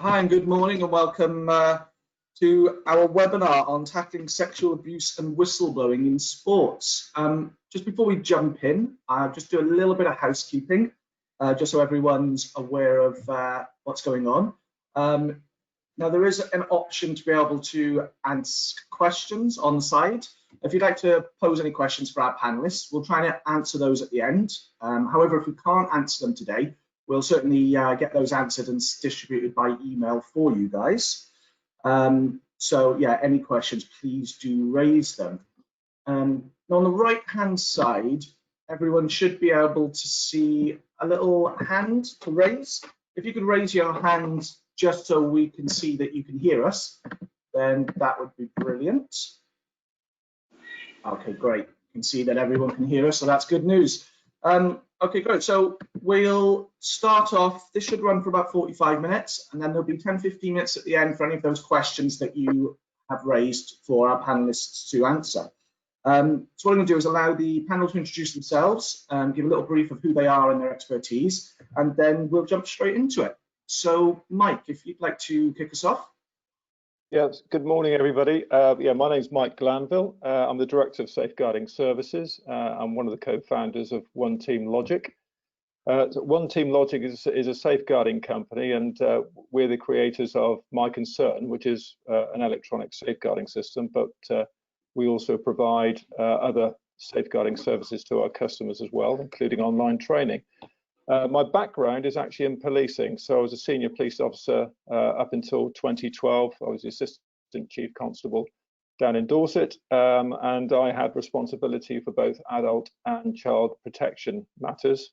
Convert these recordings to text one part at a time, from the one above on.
Hi and good morning and welcome to our webinar on tackling sexual abuse and whistleblowing in sports. Just before we jump in, I'll just do a little bit of housekeeping, just so everyone's aware of what's going on. Now there is an option to be able to ask questions on the side. If you'd like to pose any questions for our panelists, we'll try to answer those at the end. However, if we can't answer them today, we'll certainly get those answered and distributed by email for you guys. So yeah, any questions, please do raise them. Now on the right-hand side, everyone should be able to see a little hand to raise. If you could raise your hand just so we can see that you can hear us, then that would be brilliant. Okay, great. You can see that everyone can hear us, so that's good news. Okay, great. So we'll start off. This should run for about 45 minutes, and then there'll be 10-15 minutes at the end for any of those questions that you have raised for our panelists to answer. So what I'm going to do is allow the panel to introduce themselves, give a little brief of who they are and their expertise, and then we'll jump straight into it. So, Mike, if you'd like to kick us off. Yes, good morning, everybody. Yeah, my name's Mike Glanville. I'm the Director of Safeguarding Services. I'm one of the co-founders of One Team Logic. One Team Logic is a safeguarding company, and we're the creators of MyConcern, which is an electronic safeguarding system, but we also provide other safeguarding services to our customers as well, including online training. My background is actually in policing, so I was a senior police officer up until 2012. I was the assistant chief constable down in Dorset, and I had responsibility for both adult and child protection matters.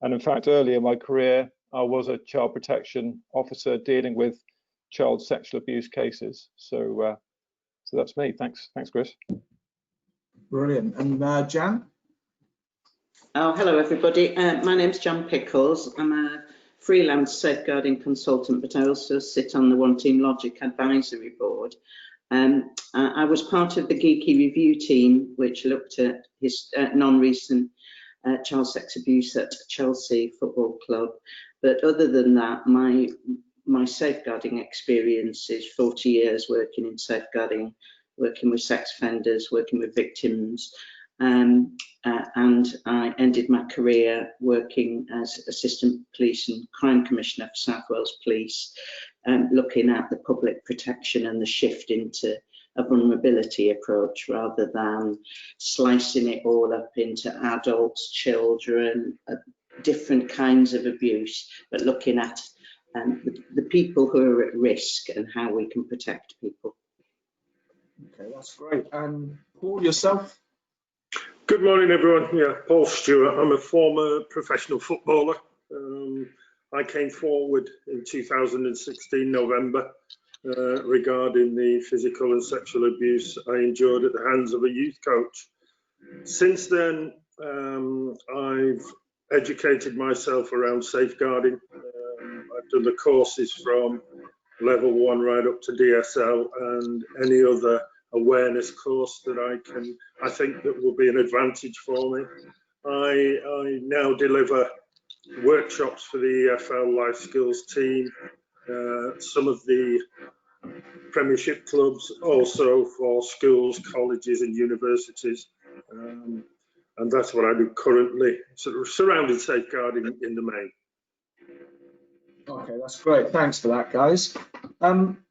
And in fact, earlier in my career, I was a child protection officer dealing with child sexual abuse cases. So, so that's me. Thanks, Chris. Brilliant. And Jan? Oh, hello everybody. My name's Jan Pickles. I'm a freelance safeguarding consultant, but I also sit on the One Team Logic advisory board. I was part of the geeky review team, which looked at his non-recent child sex abuse at Chelsea Football Club. But other than that, my safeguarding experience is 40 years working in safeguarding, working with sex offenders, working with victims. And I ended my career working as Assistant Police and Crime Commissioner for South Wales Police, looking at the public protection and the shift into a vulnerability approach rather than slicing it all up into adults, children, different kinds of abuse, but looking at the people who are at risk and how we can protect people. Okay, that's great. And Paul, yourself? Good morning, everyone. Yeah, Paul Stewart. I'm a former professional footballer. I came forward in 2016 November regarding the physical and sexual abuse I endured at the hands of a youth coach. Since then, I've educated myself around safeguarding. I've done the courses from level 1 right up to DSL and any other awareness course that I think that will be an advantage for me. I now deliver workshops for the EFL Life Skills team, some of the Premiership clubs, also for schools, colleges and universities, and that's what I do currently, sort of surrounding safeguarding in the main. Okay, that's great. Thanks for that, guys.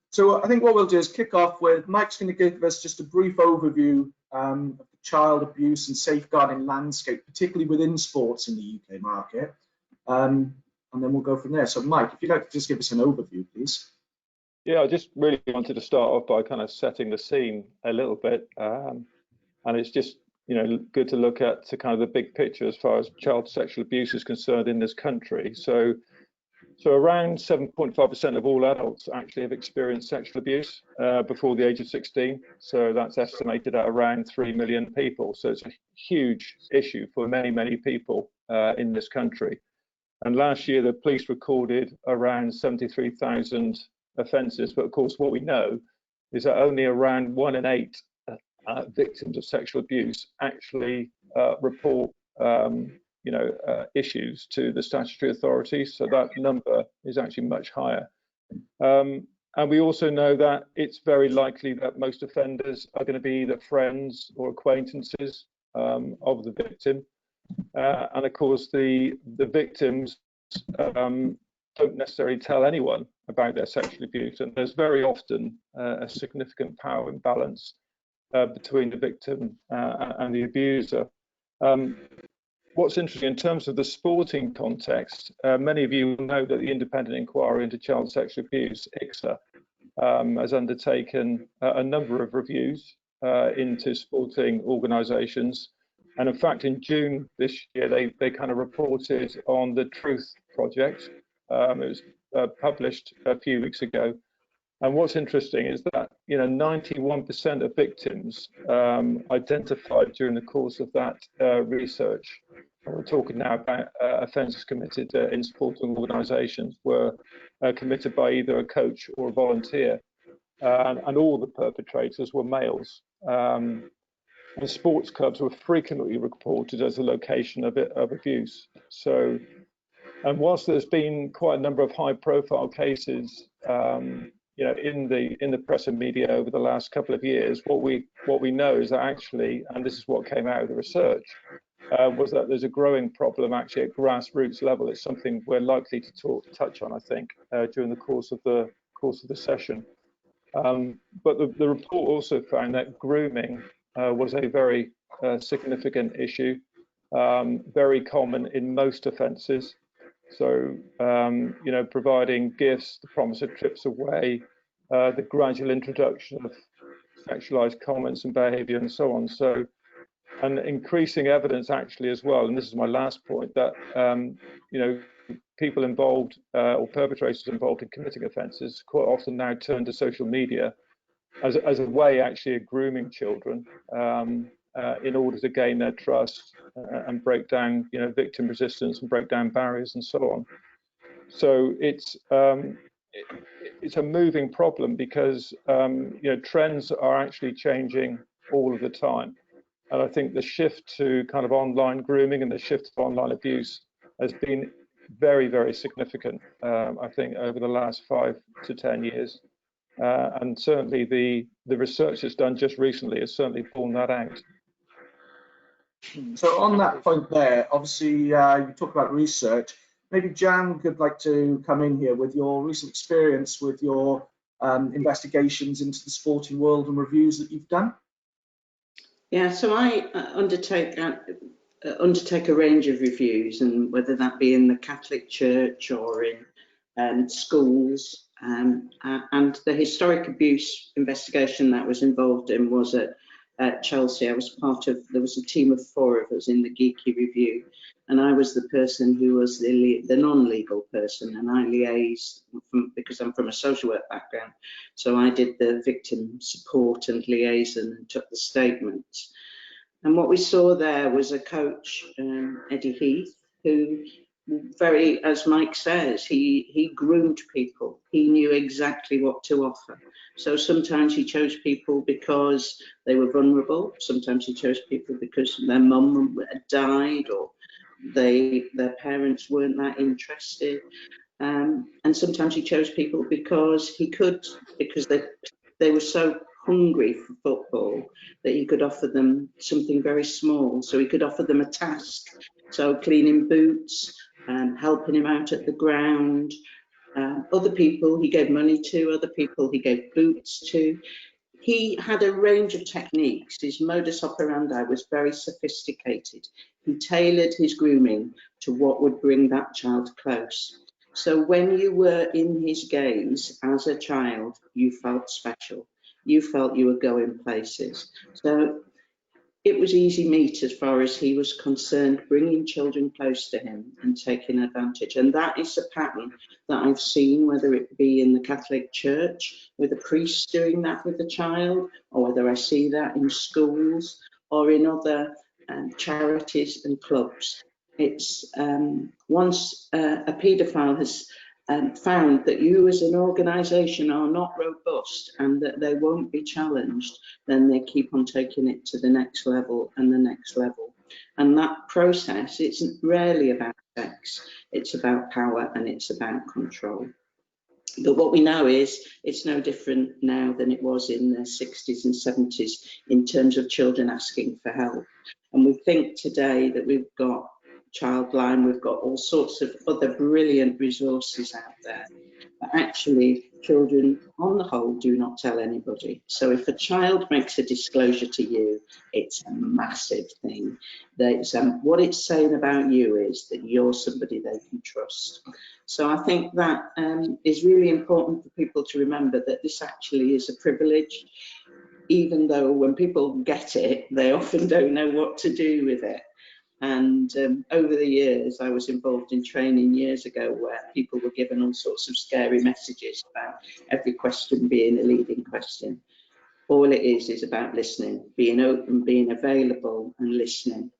So I think what we'll do is kick off with Mike's going to give us just a brief overview of the child abuse and safeguarding landscape, particularly within sports in the UK market, and then we'll go from there. So Mike, if you'd like to just give us an overview, please. Yeah, I just really wanted to start off by kind of setting the scene a little bit, and it's just, you know, good to look at kind of the big picture as far as child sexual abuse is concerned in this country. So around 7.5% of all adults actually have experienced sexual abuse before the age of 16. So that's estimated at around 3 million people. So it's a huge issue for many, many people in this country. And last year, the police recorded around 73,000 offences. But of course, what we know is that only around 1 in 8 victims of sexual abuse actually report issues to the statutory authorities. So that number is actually much higher. And we also know that it's very likely that most offenders are going to be either friends or acquaintances of the victim. And of course, the victims don't necessarily tell anyone about their sexual abuse, and there's very often a significant power imbalance between the victim and the abuser. What's interesting in terms of the sporting context, many of you will know that the Independent Inquiry into Child Sexual Abuse, ICSA, has undertaken a number of reviews into sporting organisations. And in fact, in June this year, they kind of reported on the Truth Project. It was published a few weeks ago. And what's interesting is that 91% of victims identified during the course of that research, and we're talking now about offences committed in sporting organisations, were committed by either a coach or a volunteer, and all the perpetrators were males. And sports clubs were frequently reported as a location of abuse. So, and whilst there's been quite a number of high-profile cases, in the press and media over the last couple of years, what we know is that actually, and this is what came out of the research, was that there's a growing problem actually at grassroots level. It's something we're likely to touch on, I think, during the course of the session. But the report also found that grooming was a very significant issue, very common in most offences. So, providing gifts, the promise of trips away, the gradual introduction of sexualised comments and behaviour and so on. So, and increasing evidence actually as well, and this is my last point, that, people involved or perpetrators involved in committing offences quite often now turn to social media as a way actually of grooming children in order to gain their trust and break down, victim resistance and break down barriers and so on. So it's a moving problem because trends are actually changing all of the time, and I think the shift to kind of online grooming and the shift to online abuse has been very, very significant. I think over the last 5 to 10 years. And certainly the research that's done just recently has certainly borne that out. So on that point there, obviously you talk about research. Maybe Jan could like to come in here with your recent experience with your investigations into the sporting world and reviews that you've done. Yeah, so I undertake a range of reviews, and whether that be in the Catholic Church or in schools. And the historic abuse investigation that was involved in was at Chelsea. I was there was a team of 4 of us in the geeky review, and I was the person who was the non-legal person, and I liaised because I'm from a social work background. So I did the victim support and liaison and took the statements. And what we saw there was a coach, Eddie Heath, who very, as Mike says, he groomed people. He knew exactly what to offer. So sometimes he chose people because they were vulnerable. Sometimes he chose people because their mum had died or their parents weren't that interested. And sometimes he chose people because they were so hungry for football that he could offer them something very small. So he could offer them a task. So cleaning boots, helping him out at the ground. Other people he gave money to, other people he gave boots to. He had a range of techniques. His modus operandi was very sophisticated. He tailored his grooming to what would bring that child close. So when you were in his gaze as a child, you felt special. You felt you were going places. So it was easy meat as far as he was concerned, bringing children close to him and taking advantage. And that is a pattern that I've seen, whether it be in the Catholic Church with a priest doing that with a child, or whether I see that in schools or in other charities and clubs. It's once a paedophile has found that you as an organisation are not robust and that they won't be challenged, then they keep on taking it to the next level and the next level. And that process, it's rarely about sex, it's about power and it's about control. But what we know is it's no different now than it was in the 60s and 70s in terms of children asking for help. And we think today that we've got Childline, we've got all sorts of other brilliant resources out there. But actually, children on the whole do not tell anybody. So if a child makes a disclosure to you, it's a massive thing. What it's saying about you is that you're somebody they can trust. So I think that is really important for people to remember, that this actually is a privilege, even though when people get it, they often don't know what to do with it. And over the years, I was involved in training years ago where people were given all sorts of scary messages about every question being a leading question. All it is about listening, being open, being available and listening.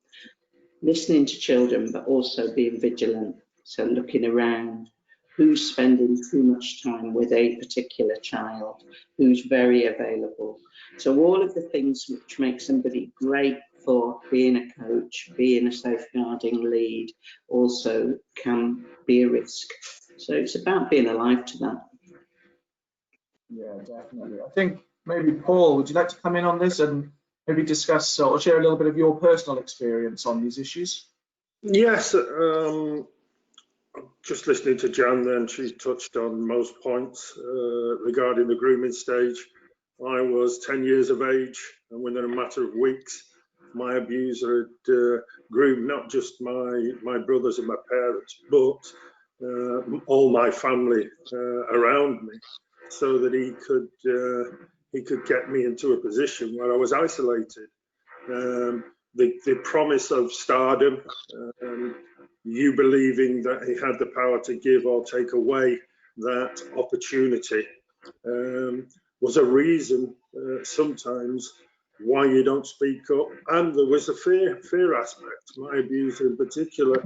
Listening to children, but also being vigilant. So looking around, who's spending too much time with a particular child, who's very available. So all of the things which make somebody great for being a coach, being a safeguarding lead, also can be a risk. So it's about being alive to that. Yeah, definitely. I think maybe Paul, would you like to come in on this and maybe discuss or share a little bit of your personal experience on these issues? Yes, just listening to Jan then, she touched on most points regarding the grooming stage. I was 10 years of age, and within a matter of weeks, my abuser had groomed not just my brothers and my parents, but all my family around me, so that he could get me into a position where I was isolated. The promise of stardom, you believing that he had the power to give or take away that opportunity, was a reason sometimes why you don't speak up. And there was a fear aspect. My abuser in particular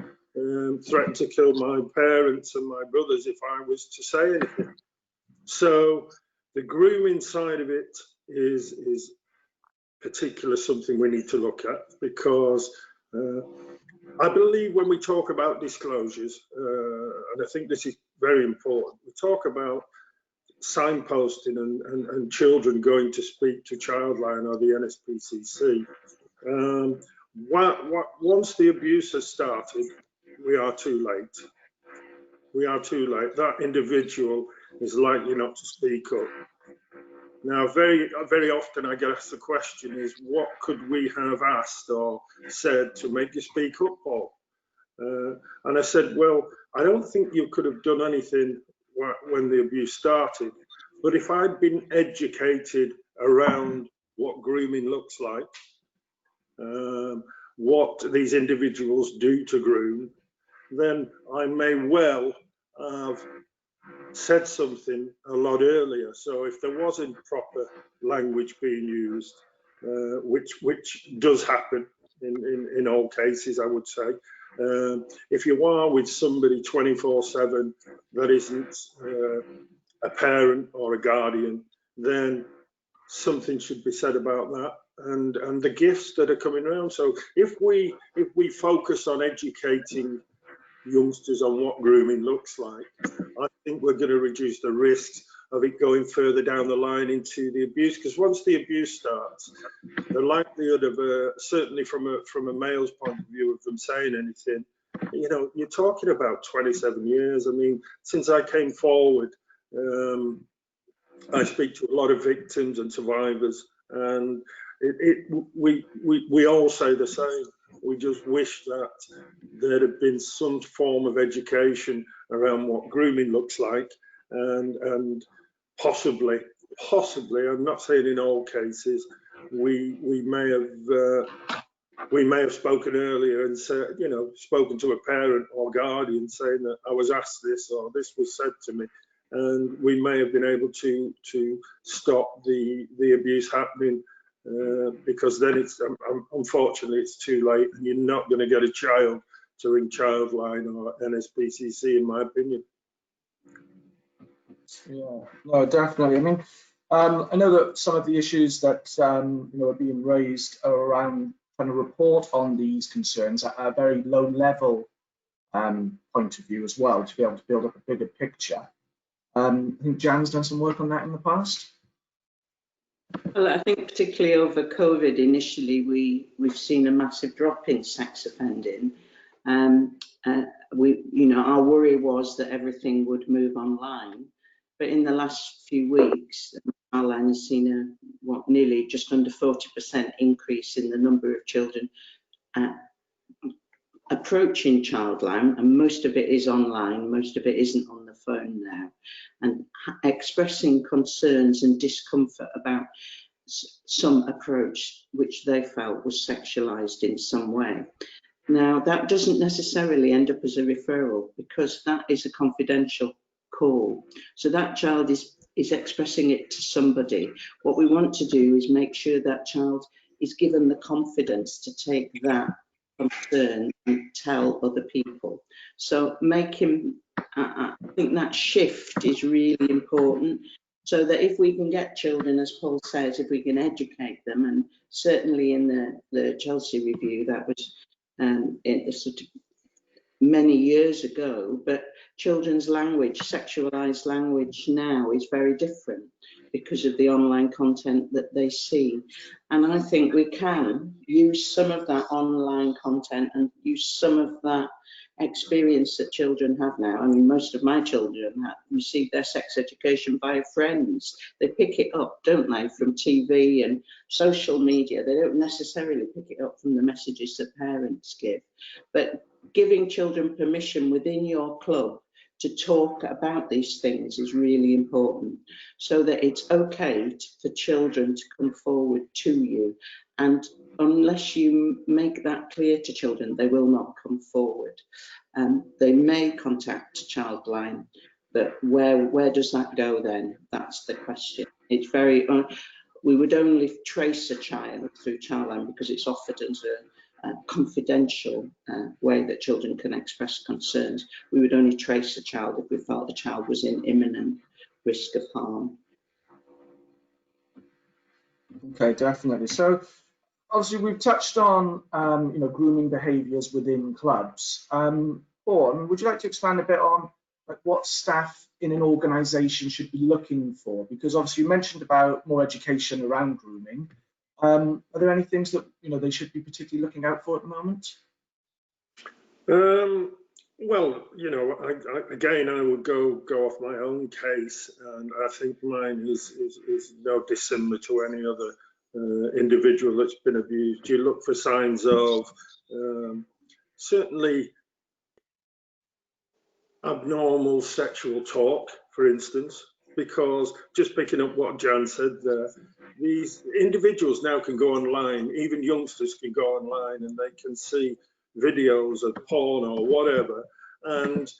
threatened to kill my parents and my brothers if I was to say anything. So the grooming side of it is particular something we need to look at, because I believe when we talk about disclosures, and I think this is very important, we talk about signposting and children going to speak to Childline or the NSPCC. Once the abuse has started, we are too late. We are too late. That individual is likely not to speak up. Now, very often I get asked the question is, what could we have asked or said to make you speak up, Paul? And I said, well, I don't think you could have done anything when the abuse started, but if I'd been educated around what grooming looks like, what these individuals do to groom, then I may well have said something a lot earlier. So if there wasn't proper language being used, which does happen in all cases, I would say, if you are with somebody 24/7 that isn't a parent or a guardian, then something should be said about that, and the gifts that are coming around. So if we focus on educating youngsters on what grooming looks like, I think we're going to reduce the risks of it going further down the line into the abuse. Because once the abuse starts, the likelihood of certainly from a male's point of view of them saying anything, you know, you're talking about 27 years. I mean, since I came forward, I speak to a lot of victims and survivors, and we all say the same. We just wish that there had been some form of education around what grooming looks like, and possibly, I'm not saying in all cases, we may have spoken earlier and said, you know, spoken to a parent or guardian saying that I was asked this or this was said to me, and we may have been able to stop the abuse happening. Because then it's unfortunately it's too late, and you're not going to get a child to ring Childline or NSPCC, in my opinion. Yeah, no, definitely. I mean, I know that some of the issues that you know, are being raised are around trying to report on these concerns at a very low level point of view as well, to be able to build up a bigger picture. I think Jan's done some work on that in the past. Well, I think particularly over COVID, initially we've seen a massive drop in sex offending. Our worry was that everything would move online, but in the last few weeks, Childline has seen nearly just under 40% increase in the number of children approaching Childline, and most of it is online, most of it isn't on the phone now, and expressing concerns and discomfort about some approach which they felt was sexualized in some way. Now, that doesn't necessarily end up as a referral, because that is a confidential call. So that child is expressing it to somebody. What we want to do is make sure that child is given the confidence to take that concern and tell other people. So I think that shift is really important, so that if we can get children, as Paul says, if we can educate them, and certainly in the Chelsea review, that was sort of many years ago, but children's language, sexualized language now is very different because of the online content that they see. And I think we can use some of that online content and use some of that experience that children have now. I mean, most of my children receive their sex education via friends. They pick it up, don't they, from TV and social media. They don't necessarily pick it up from the messages that parents give. But giving children permission within your club to talk about these things is really important, so that it's okay for children to come forward to you. And unless you make that clear to children, they will not come forward. They may contact Childline, but where does that go then? That's the question. It's very, we would only trace a child through Childline because it's offered as a confidential way that children can express concerns. We would only trace a child if we felt the child was in imminent risk of harm. Okay, definitely. So obviously we've touched on grooming behaviours within clubs. Vaughan, would you like to expand a bit on what staff in an organisation should be looking for? Because obviously you mentioned about more education around grooming. Are there any things that they should be particularly looking out for at the moment? Well, I would go off my own case, and I think mine is no dissimilar to any other individual that's been abused. You look for signs of certainly abnormal sexual talk, for instance, because just picking up what Jan said there, these individuals now can go online, even youngsters can go online and they can see videos of porn or whatever, and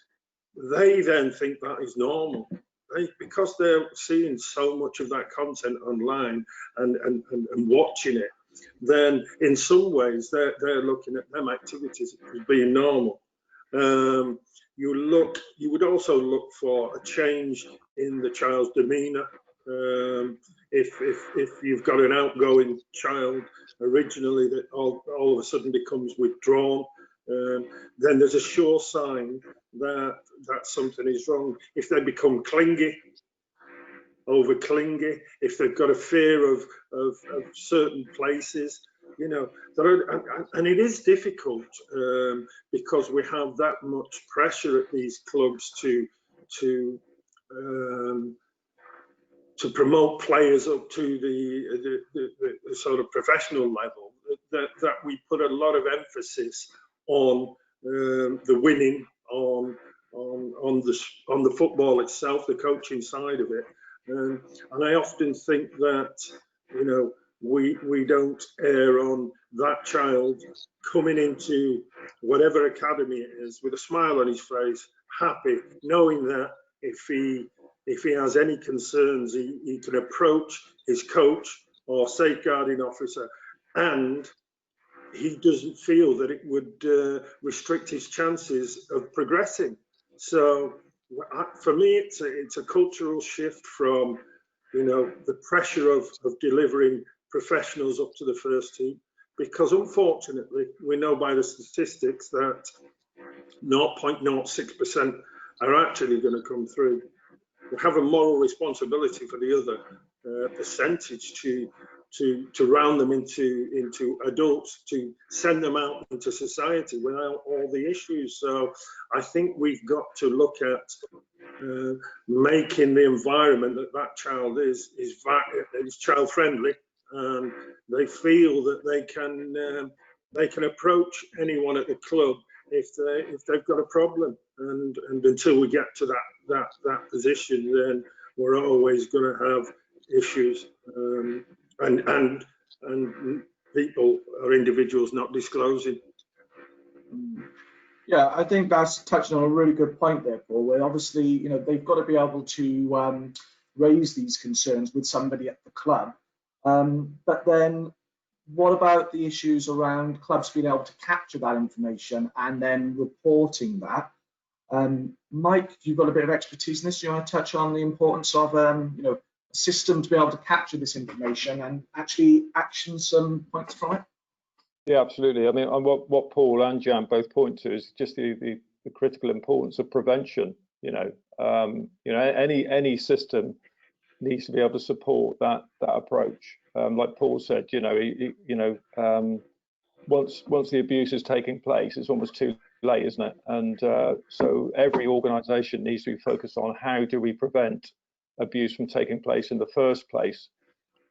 they then think that is normal. Because they're seeing so much of that content online and watching it, then in some ways they're looking at them activities as being normal. You would also look for a change in the child's demeanour. If you've got an outgoing child originally that all of a sudden becomes withdrawn, then there's a sure sign that something is wrong. If they become clingy, over clingy, if they've got a fear of certain places, and it is difficult because we have that much pressure at these clubs to promote players up to the sort of professional level, that we put a lot of emphasis on the winning, on the football itself, the coaching side of it, and I often think that we don't err on that child coming into whatever academy it is with a smile on his face, happy, knowing that if he has any concerns, he can approach his coach or safeguarding officer, and he doesn't feel that it would restrict his chances of progressing. So for me, it's a cultural shift from the pressure of delivering professionals up to the first team, because unfortunately we know by the statistics that 0.06% are actually going to come through. have a moral responsibility for the other percentage to round them into adults, to send them out into society without all the issues. So I think we've got to look at making the environment that child is child friendly, and they feel that they can approach anyone at the club if they've got a problem. And until we get to that position, then we're always going to have issues, and people or individuals not disclosing. Yeah, I think that's touching on a really good point there, Paul, where obviously, you know, they've got to be able to raise these concerns with somebody at the club. But then what about the issues around clubs being able to capture that information and then reporting that? Mike, you've got a bit of expertise in this. Do you want to touch on the importance of you know, a system to be able to capture this information and actually action some points from it? Yeah, absolutely. I mean, what Paul and Jan both point to is just the critical importance of prevention. You know, any system needs to be able to support that approach. Like Paul said, you know, once the abuse is taking place, it's almost too late, isn't it? And so every organisation needs to be focused on how do we prevent abuse from taking place in the first place.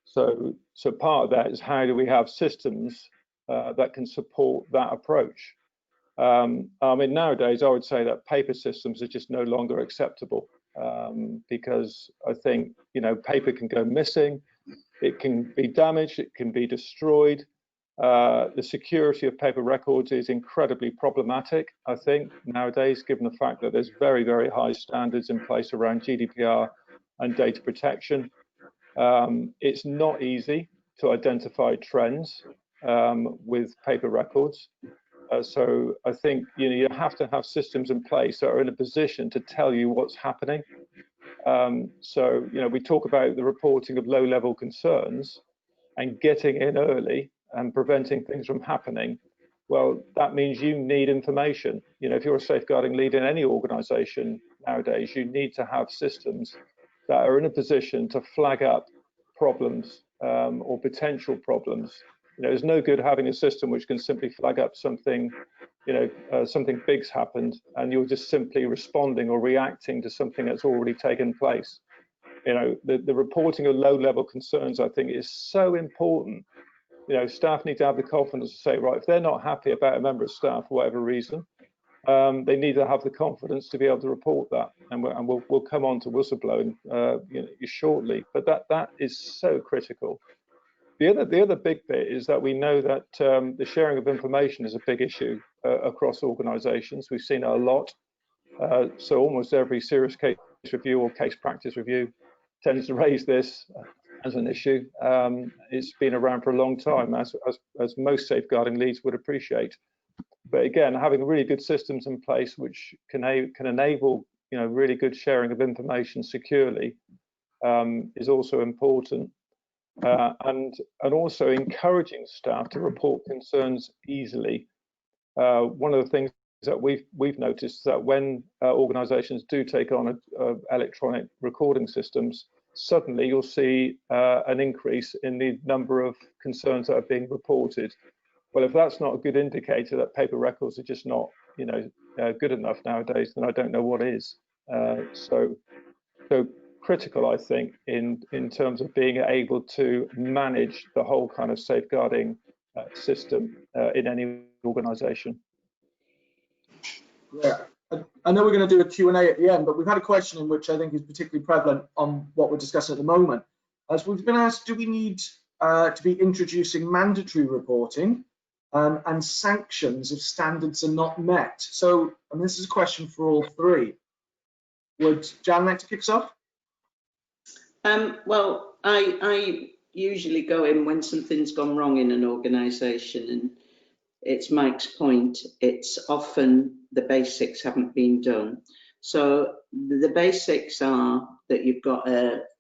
So part of that is how do we have systems that can support that approach. I mean, nowadays I would say that paper systems are just no longer acceptable, because I think, you know, paper can go missing, it can be damaged, it can be destroyed. The security of paper records is incredibly problematic, I think, nowadays, given the fact that there's very, very high standards in place around GDPR and data protection. It's not easy to identify trends with paper records. So I think, you know, you have to have systems in place that are in a position to tell you what's happening. So, you know, we talk about the reporting of low-level concerns and getting in early and preventing things from happening. Well, that means you need information. You know, if you're a safeguarding lead in any organisation nowadays, you need to have systems that are in a position to flag up problems or potential problems. You know, there's no good having a system which can simply flag up something, you know, something big's happened and you're just simply responding or reacting to something that's already taken place. You know, the reporting of low-level concerns, I think, is so important. You know, staff need to have the confidence to say, right, if they're not happy about a member of staff for whatever reason, they need to have the confidence to be able to report that. And we'll come on to whistleblowing you know, shortly. But that is so critical. The other big bit is that we know that the sharing of information is a big issue across organisations. We've seen it a lot. So almost every serious case review or case practice review tends to raise this as an issue. It's been around for a long time, as most safeguarding leads would appreciate. But again, having really good systems in place which can enable, you know, really good sharing of information securely is also important. And also encouraging staff to report concerns easily. One of the things that we've noticed is that when organisations do take on electronic recording systems, suddenly you'll see an increase in the number of concerns that are being reported. Well, if that's not a good indicator that paper records are just not, you know, good enough nowadays, then I don't know what is. So critical, I think, in terms of being able to manage the whole kind of safeguarding system in any organisation. Yeah, I know we're going to do a Q&A at the end, but we've had a question in which I think is particularly prevalent on what we're discussing at the moment. As we've been asked, do we need to be introducing mandatory reporting and sanctions if standards are not met? So, and this is a question for all three. Would Jan like to kick us off? Well, I usually go in when something's gone wrong in an organisation, and it's Mike's point, it's often the basics haven't been done. So the basics are that you've got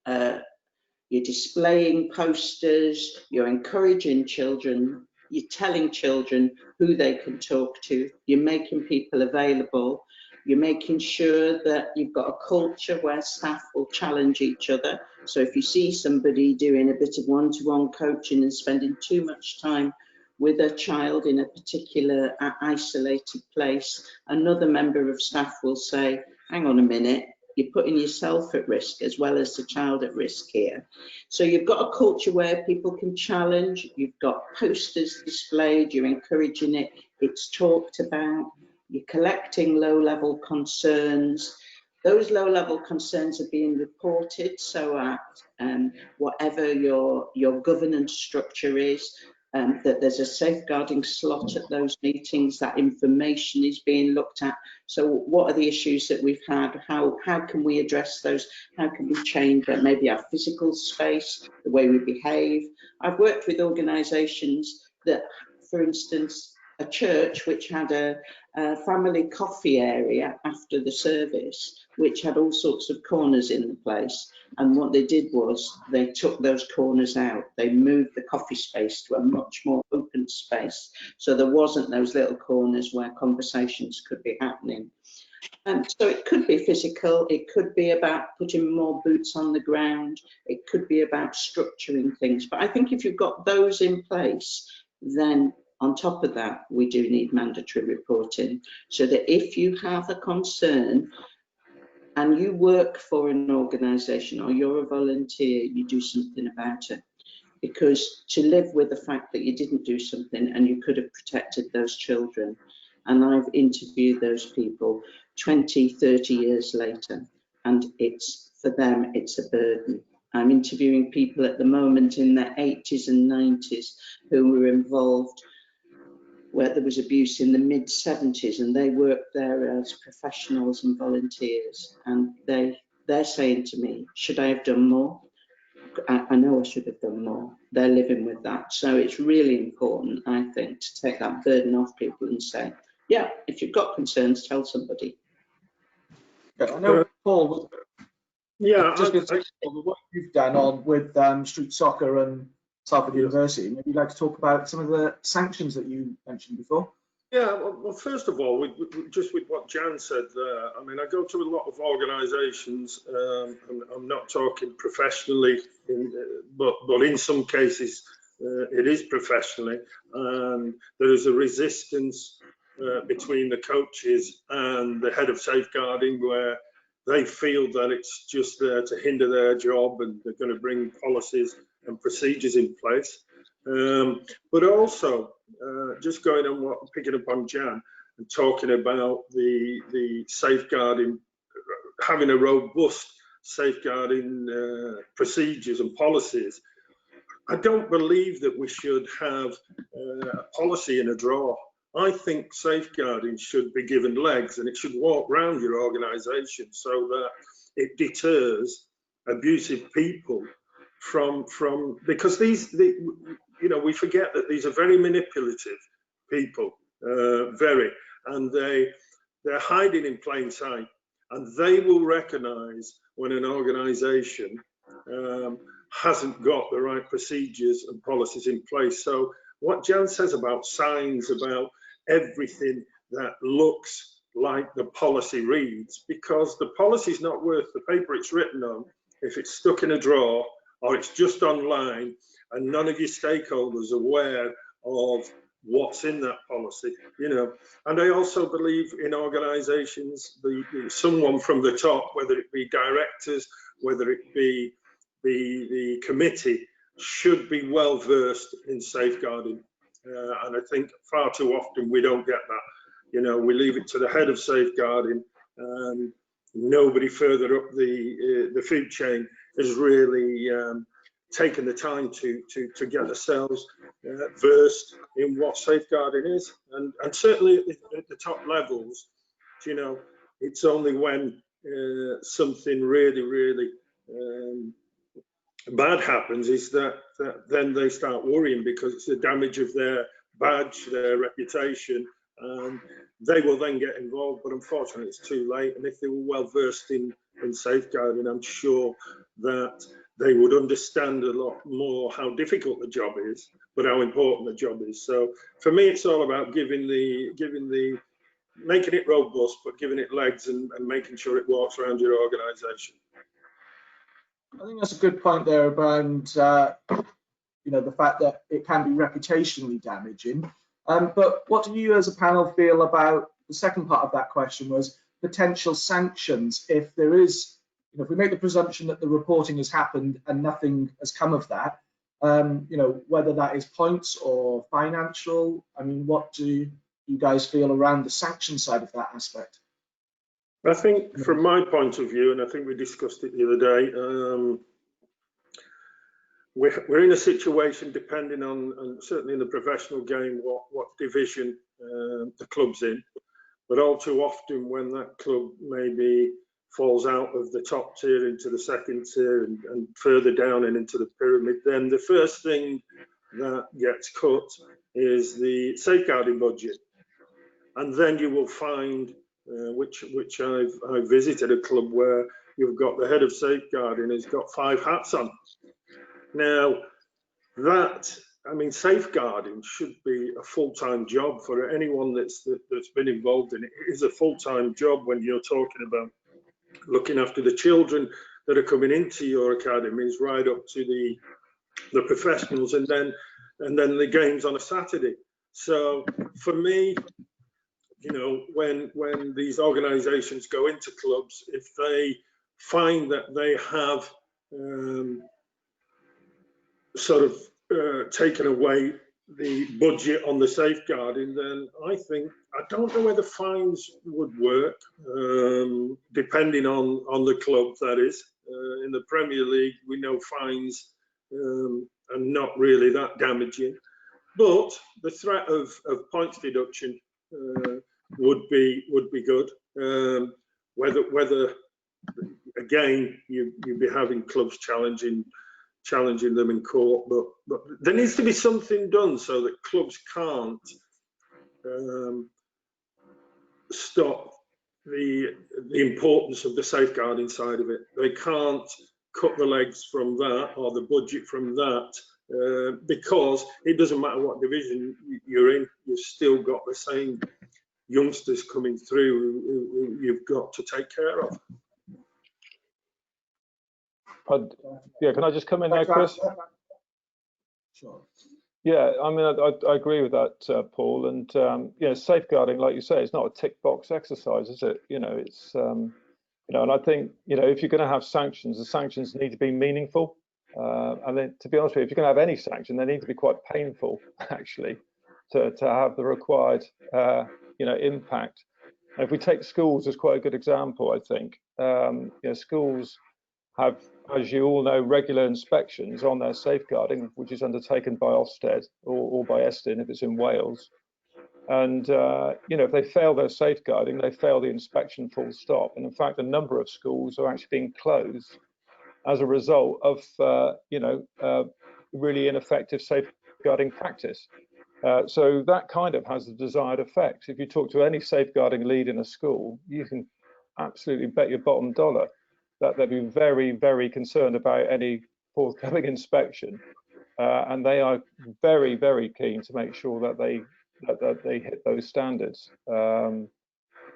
you're displaying posters, you're encouraging children, you're telling children who they can talk to, you're making people available, You're making sure that you've got a culture where staff will challenge each other. So if you see somebody doing a bit of one-to-one coaching and spending too much time with a child in a particular isolated place, another member of staff will say, hang on a minute, you're putting yourself at risk as well as the child at risk here. So you've got a culture where people can challenge, you've got posters displayed, you're encouraging it, it's talked about, you're collecting low-level concerns. Those low-level concerns are being reported, so at whatever your governance structure is, that there's a safeguarding slot at those meetings, that information is being looked at. So what are the issues that we've had? How can we address those? How can we change maybe our physical space, the way we behave? I've worked with organisations that, for instance, a church which had a family coffee area after the service, which had all sorts of corners in the place. And what they did was they took those corners out. They moved the coffee space to a much more open space. So there wasn't those little corners where conversations could be happening. And so it could be physical, it could be about putting more boots on the ground, it could be about structuring things. But I think if you've got those in place, then on top of that, we do need mandatory reporting, so that if you have a concern and you work for an organisation or you're a volunteer, you do something about it. Because to live with the fact that you didn't do something and you could have protected those children, and I've interviewed those people 20, 30 years later, and it's, for them, it's a burden. I'm interviewing people at the moment in their 80s and 90s who were involved where there was abuse in the mid-70s, and they worked there as professionals and volunteers, and they're saying to me, should I have done more? I know I should have done more. They're living with that. So it's really important, I think, to take that burden off people and say, yeah, if you've got concerns, tell somebody. I know, Paul, just going to take the work you've done on with street soccer and Salford University. Maybe you'd like to talk about some of the sanctions that you mentioned before. Yeah, well, first of all, just with what Jan said there, I mean, I go to a lot of organisations, and I'm not talking professionally, but in some cases it is professionally, and there is a resistance between the coaches and the head of safeguarding, where they feel that it's just there to hinder their job, and they're going to bring policies and procedures in place. But also, just going on picking up on Jan and talking about the safeguarding, having a robust safeguarding procedures and policies. I don't believe that we should have a policy in a drawer. I think safeguarding should be given legs, and it should walk around your organisation so that it deters abusive people from because we forget that these are very manipulative people, and they're hiding in plain sight, and they will recognise when an organisation hasn't got the right procedures and policies in place. So what Jan says about signs, about everything that looks like the policy reads, because the policy is not worth the paper it's written on if it's stuck in a drawer or it's just online and none of your stakeholders are aware of what's in that policy, And I also believe in organisations, someone from the top, whether it be directors, whether it be the committee, should be well versed in safeguarding. And I think far too often we don't get that. We leave it to the head of safeguarding, and nobody further up the food chain has really taken the time to get themselves versed in what safeguarding is. And certainly at the top levels, it's only when something really, really bad happens is that then they start worrying, because it's the damage of their badge, their reputation, and they will then get involved. But unfortunately, it's too late. And if they were well versed in safeguarding, I'm sure that they would understand a lot more how difficult the job is, but how important the job is. So for me, it's all about giving the making it robust, but giving it legs and making sure it walks around your organisation. I think that's a good point there around the fact that it can be reputationally damaging. But what do you as a panel feel about the second part of that question, was potential sanctions if there is, if we make the presumption that the reporting has happened and nothing has come of that, whether that is points or financial. I mean, what do you guys feel around the sanction side of that aspect? I think from my point of view, and I think we discussed it the other day, we're in a situation, depending on certainly in the professional game, what division the club's in, but all too often when that club maybe falls out of the top tier into the second tier and further down and into the pyramid, then the first thing that gets cut is the safeguarding budget. And then you will find, which I've visited a club where you've got the head of safeguarding has got 5 hats on. Now, safeguarding should be a full-time job for anyone that's been involved in it. It is a full-time job when you're talking about looking after the children that are coming into your academies, right up to the professionals, and then the games on a Saturday. So for me, when these organisations go into clubs, if they find that they have taken away the budget on the safeguarding, then I don't know whether fines would work, depending on the club, that is. In the Premier League, we know fines are not really that damaging, but the threat of points deduction would be good. Whether again you'd be having clubs challenging them in court, but there needs to be something done so that clubs can't stop the importance of the safeguarding side of it. They can't cut the legs from that or the budget from that, because it doesn't matter what division you're in, you've still got the same youngsters coming through who you've got to take care of. Yeah, can I just come in there, Chris? Sure. Yeah, I mean, I agree with that, Paul. And safeguarding, like you say, it's not a tick box exercise, is it? It's and I think if you're going to have sanctions, the sanctions need to be meaningful. And then, to be honest with you, if you're going to have any sanction, they need to be quite painful, actually, to have the required impact. And if we take schools as quite a good example, I think schools have, as you all know, regular inspections on their safeguarding, which is undertaken by Ofsted or by Estyn if it's in Wales. And if they fail their safeguarding, they fail the inspection full stop. And in fact, a number of schools are actually being closed as a result of really ineffective safeguarding practice. So that kind of has the desired effect. If you talk to any safeguarding lead in a school, you can absolutely bet your bottom dollar that they'll be very, very concerned about any forthcoming inspection, and they are very, very keen to make sure that they hit those standards.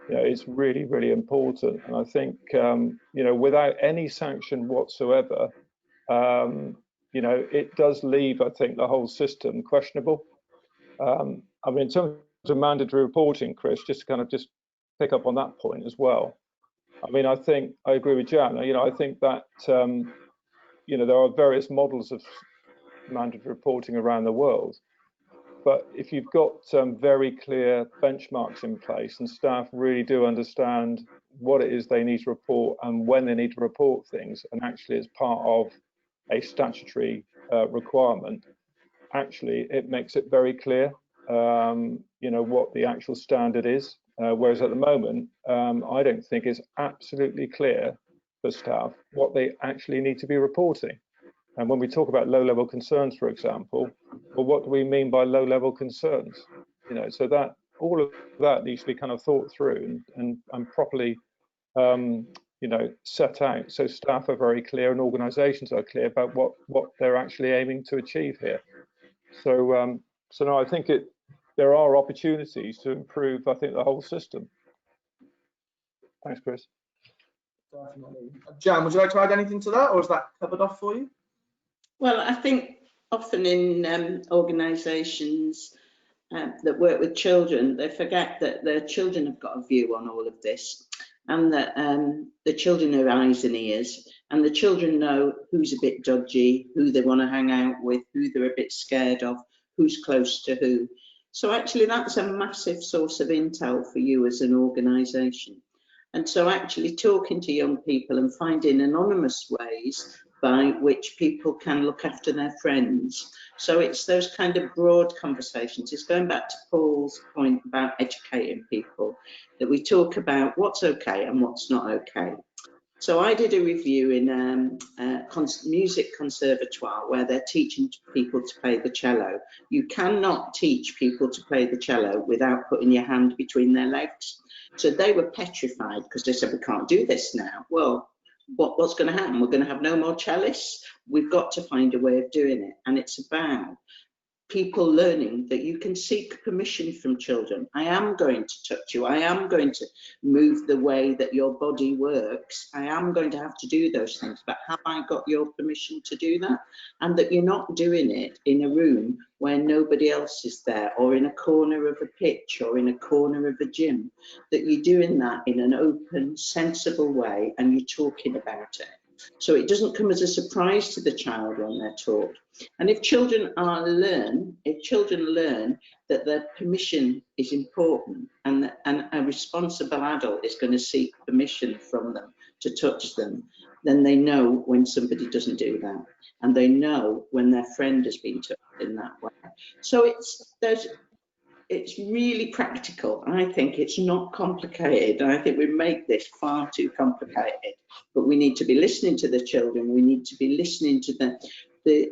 It's really, really important, and I think without any sanction whatsoever, it does leave, I think, the whole system questionable. I mean, in terms of mandatory reporting, Chris, just to kind of pick up on that point as well. I mean, I think I agree with Jan. I think that there are various models of mandatory reporting around the world, but if you've got very clear benchmarks in place and staff really do understand what it is they need to report and when they need to report things, and actually as part of a statutory requirement, actually it makes it very clear what the actual standard is. Whereas at the moment, I don't think it's absolutely clear for staff what they actually need to be reporting. And when we talk about low-level concerns, for example, well, what do we mean by low-level concerns? So that all of that needs to be kind of thought through and properly, set out, so staff are very clear and organisations are clear about what they're actually aiming to achieve here. So no, I think there are opportunities to improve, I think, the whole system. Thanks, Chris. Definitely. Jan, would you like to add anything to that, or is that covered off for you? Well, I think often in organisations that work with children, they forget that their children have got a view on all of this, and that the children are eyes and ears, and the children know who's a bit dodgy, who they want to hang out with, who they're a bit scared of, who's close to who. So actually that's a massive source of intel for you as an organisation. And so actually talking to young people and finding anonymous ways by which people can look after their friends. So it's those kind of broad conversations. It's going back to Paul's point about educating people, that we talk about what's okay and what's not okay. So I did a review in music conservatoire where they're teaching people to play the cello. You cannot teach people to play the cello without putting your hand between their legs. So they were petrified because they said, we can't do this now. Well, what's going to happen? We're going to have no more cellists. We've got to find a way of doing it. And it's about people learning that you can seek permission from children. I am going to touch you. I am going to move the way that your body works. I am going to have to do those things, but have I got your permission to do that? And that you're not doing it in a room where nobody else is there, or in a corner of a pitch, or in a corner of a gym, that you're doing that in an open, sensible way, and you're talking about it. So it doesn't come as a surprise to the child when they're taught. And if children learn that their permission is important, and a responsible adult is going to seek permission from them to touch them, then they know when somebody doesn't do that, and they know when their friend has been touched in that way. So it's really practical. I think it's not complicated. I think we make this far too complicated, but we need to be listening to the children. We need to be listening to the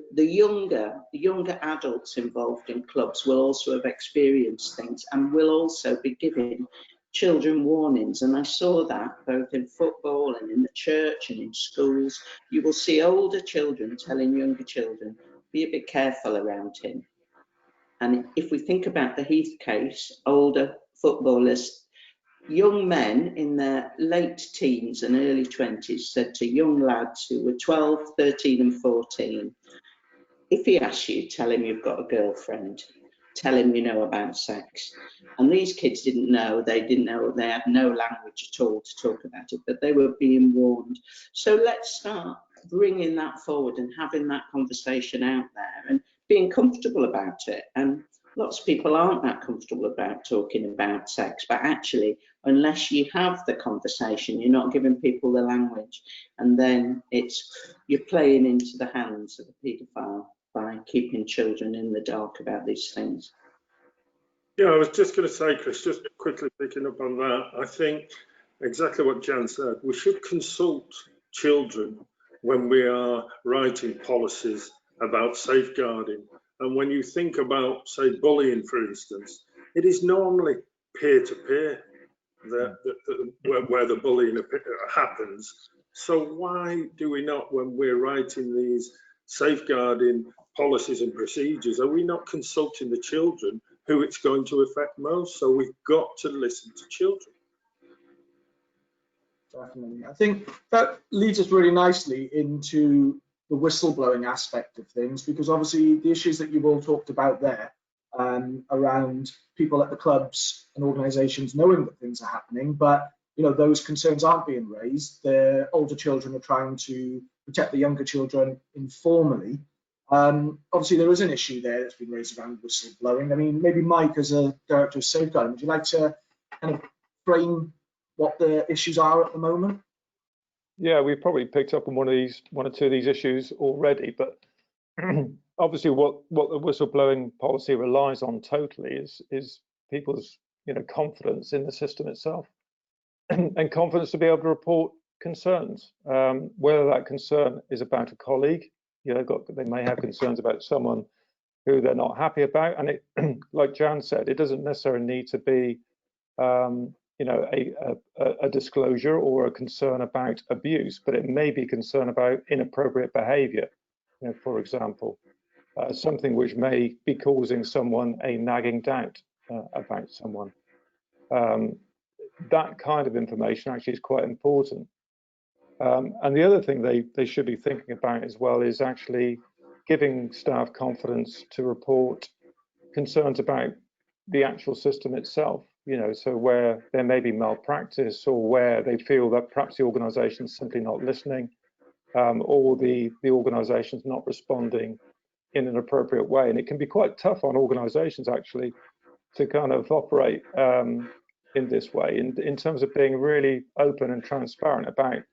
younger adults involved in clubs will also have experienced things and will also be giving children warnings. And I saw that both in football and in the church and in schools. You will see older children telling younger children, be a bit careful around him. And if we think about the Heath case, older footballers, young men in their late teens and early 20s said to young lads who were 12, 13 and 14, if he asks you, tell him you've got a girlfriend, tell him you know about sex. And these kids didn't know, they had no language at all to talk about it, but they were being warned. So let's start bringing that forward and having that conversation out there and being comfortable about it. And lots of people aren't that comfortable about talking about sex, but actually, unless you have the conversation, you're not giving people the language, and then you're playing into the hands of a paedophile by keeping children in the dark about these things. Yeah, I was just going to say, Chris, just quickly picking up on that, I think exactly what Jan said, we should consult children when we are writing policies about safeguarding. And when you think about, say, bullying, for instance, it is normally peer-to-peer where the bullying happens. So why do we not, when we're writing these safeguarding policies and procedures, are we not consulting the children who it's going to affect most? So we've got to listen to children. Definitely. I think that leads us really nicely into the whistleblowing aspect of things, because obviously the issues that you've all talked about there around people at the clubs and organisations knowing that things are happening, but those concerns aren't being raised. The older children are trying to protect the younger children informally. Obviously there is an issue there that's been raised around whistleblowing. I mean, maybe Mike, as a director of safeguarding, would you like to kind of frame what the issues are at the moment? Yeah, we've probably picked up on one or two of these issues already, but obviously what the whistleblowing policy relies on totally is people's confidence in the system itself and confidence to be able to report concerns, whether that concern is about a colleague. They may have concerns about someone who they're not happy about, and it, like Jan said, it doesn't necessarily need to be a disclosure or a concern about abuse, but it may be concern about inappropriate behaviour, for example, something which may be causing someone a nagging doubt about someone. that kind of information actually is quite important. And the other thing they should be thinking about as well is actually giving staff confidence to report concerns about the actual system itself, you know, so where there may be malpractice or where they feel that perhaps the organisation is simply not listening, or the organisation's not responding in an appropriate way. And it can be quite tough on organisations actually to kind of operate in this way, in terms of being really open and transparent about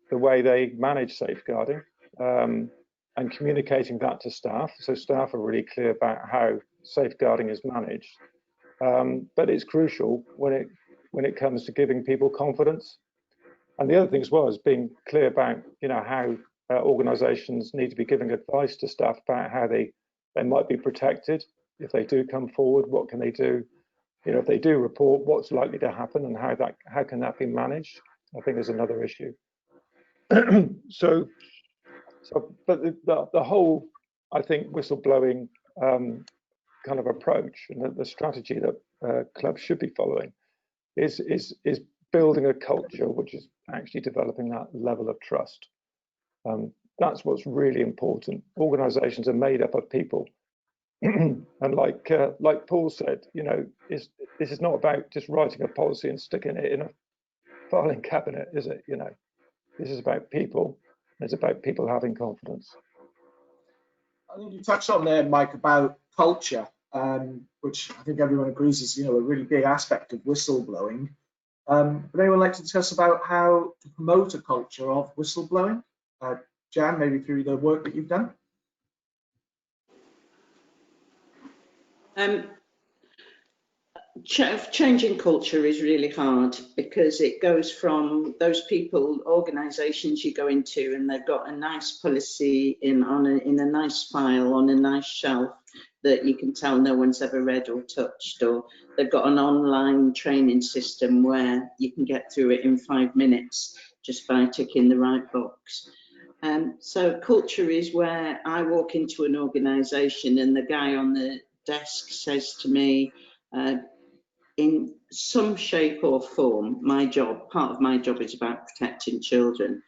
the way they manage safeguarding, and communicating that to staff, so staff are really clear about how safeguarding is managed. But it's crucial when it comes to giving people confidence. And the other thing as well is being clear about, you know, how organisations need to be giving advice to staff about how they might be protected if they do come forward. What can they do? You know, if they do report, what's likely to happen, and how can that be managed? I think is another issue. But the whole, I think, whistleblowing kind of approach and the strategy that clubs should be following is building a culture which is actually developing that level of trust. That's what's really important. Organisations are made up of people, and like Paul said, you know, this is not about just writing a policy and sticking it in a filing cabinet, is it? You know, this is about people. It's about people having confidence. I think you touched on there, Mike, about culture, which I think everyone agrees is, you know, a really big aspect of whistleblowing. Would anyone like to discuss about how to promote a culture of whistleblowing? Jan, maybe through the work that you've done? Changing culture is really hard because it goes from those people, organisations you go into, and they've got a nice policy in a nice file on a nice shelf that you can tell no one's ever read or touched, or they've got an online training system where you can get through it in 5 minutes just by ticking the right box. So culture is where I walk into an organisation and the guy on the desk says to me, in some shape or form, part of my job is about protecting children.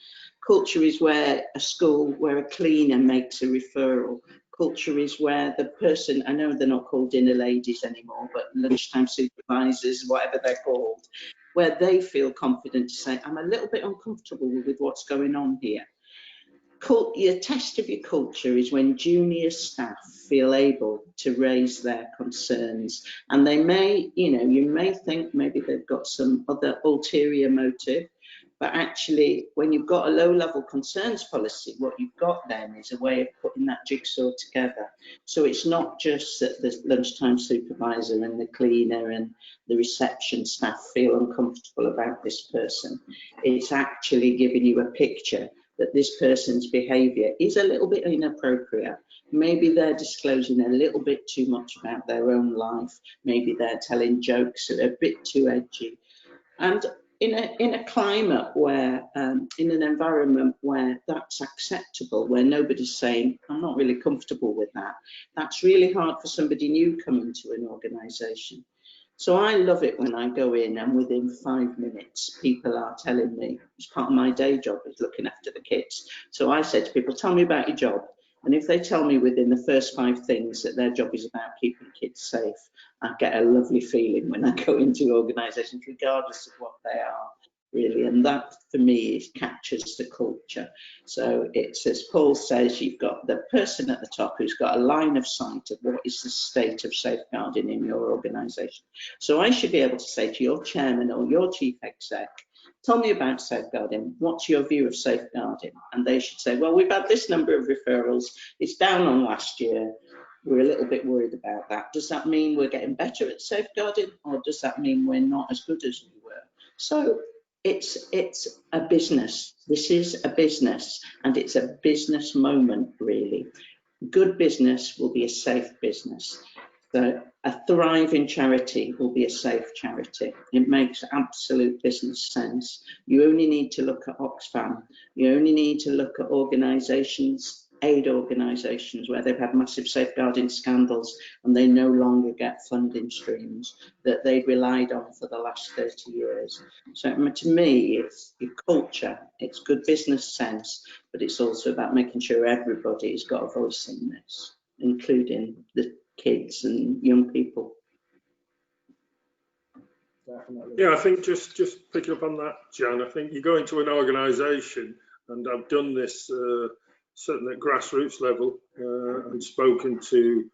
Culture is where a cleaner makes a referral. Culture is where the person, I know they're not called dinner ladies anymore, but lunchtime supervisors, whatever they're called, where they feel confident to say, I'm a little bit uncomfortable with what's going on here. Your test of your culture is when junior staff feel able to raise their concerns, and they may, you know, you may think maybe they've got some other ulterior motive, but actually when you've got a low-level concerns policy, what you've got then is a way of putting that jigsaw together. So it's not just that the lunchtime supervisor and the cleaner and the reception staff feel uncomfortable about this person. It's actually giving you a picture that this person's behaviour is a little bit inappropriate. Maybe they're disclosing a little bit too much about their own life. Maybe they're telling jokes that are a bit too edgy. And in a climate where, in an environment where that's acceptable, where nobody's saying, I'm not really comfortable with that, that's really hard for somebody new coming to an organisation. So I love it when I go in and within 5 minutes, people are telling me, it's part of my day job is looking after the kids. So I say to people, tell me about your job. And if they tell me within the first 5 things that their job is about keeping kids safe, I get a lovely feeling when I go into organisations, regardless of what they are, really. And that, for me, captures the culture. So it's, as Paul says, you've got the person at the top who's got a line of sight of what is the state of safeguarding in your organisation. So I should be able to say to your chairman or your chief exec, tell me about safeguarding. What's your view of safeguarding? And they should say, well, we've had this number of referrals. It's down on last year. We're a little bit worried about that. Does that mean we're getting better at safeguarding, or does that mean we're not as good as we were? So it's a business. This is a business, and it's a business moment, really. Good business will be a safe business. So a thriving charity will be a safe charity. It makes absolute business sense. You only need to look at Oxfam. You only need to look at organisations aid organisations where they've had massive safeguarding scandals and they no longer get funding streams that they've relied on for the last 30 years. So to me, it's your culture, it's good business sense, but it's also about making sure everybody's got a voice in this, including the kids and young people. Definitely. Yeah, I think just picking up on that, Jan, I think you go into an organisation, and I've done this certainly at grassroots level, and spoken to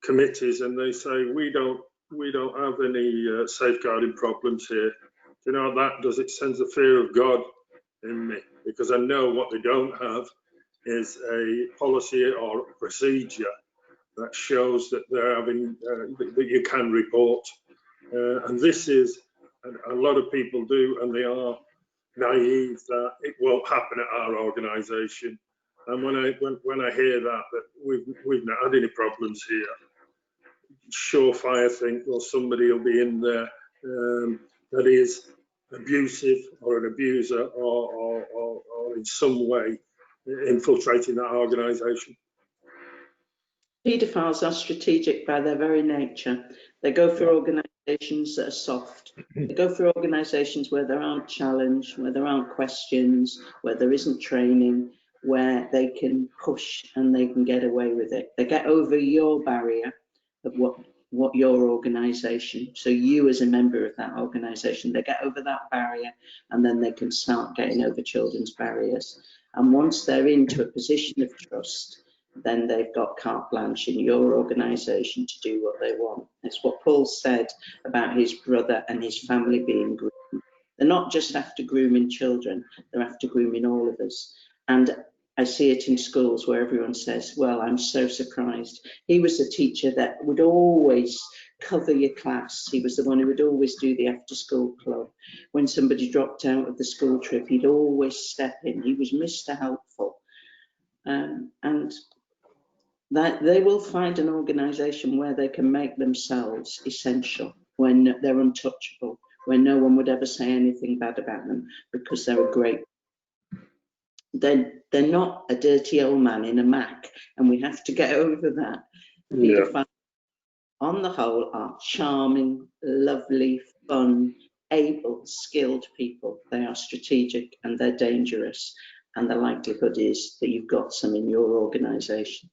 committees, and they say we don't have any safeguarding problems here. Do you know what that does? It sends a fear of God in me, because I know what they don't have is a policy or a procedure that shows that they're having that you can report, and this is. And a lot of people do, and they are naive that it won't happen at our organisation. And when I hear that we've not had any problems here, surefire think, well, somebody will be in there that is abusive or an abuser or in some way infiltrating that organisation. Paedophiles are strategic by their very nature. They go for organisations that are soft. They go for organisations where there aren't challenge, where there aren't questions, where there isn't training, where they can push and they can get away with it. They get over your barrier of what your organisation, so you as a member of that organisation, they get over that barrier and then they can start getting over children's barriers. And once they're into a position of trust, then they've got carte blanche in your organisation to do what they want. It's what Paul said about his brother and his family being groomed. They're not just after grooming children, they're after grooming all of us. And I see it in schools where everyone says, well, I'm so surprised. He was a teacher that would always cover your class. He was the one who would always do the after school club. When somebody dropped out of the school trip, he'd always step in. He was Mr. Helpful. And that they will find an organisation where they can make themselves essential, when they're untouchable, where no one would ever say anything bad about them because they're a great. They're not a dirty old man in a Mac, and we have to get over that. Yeah. On the whole, are charming, lovely, fun, able, skilled people. They are strategic and they're dangerous, and the likelihood is that you've got some in your organisation.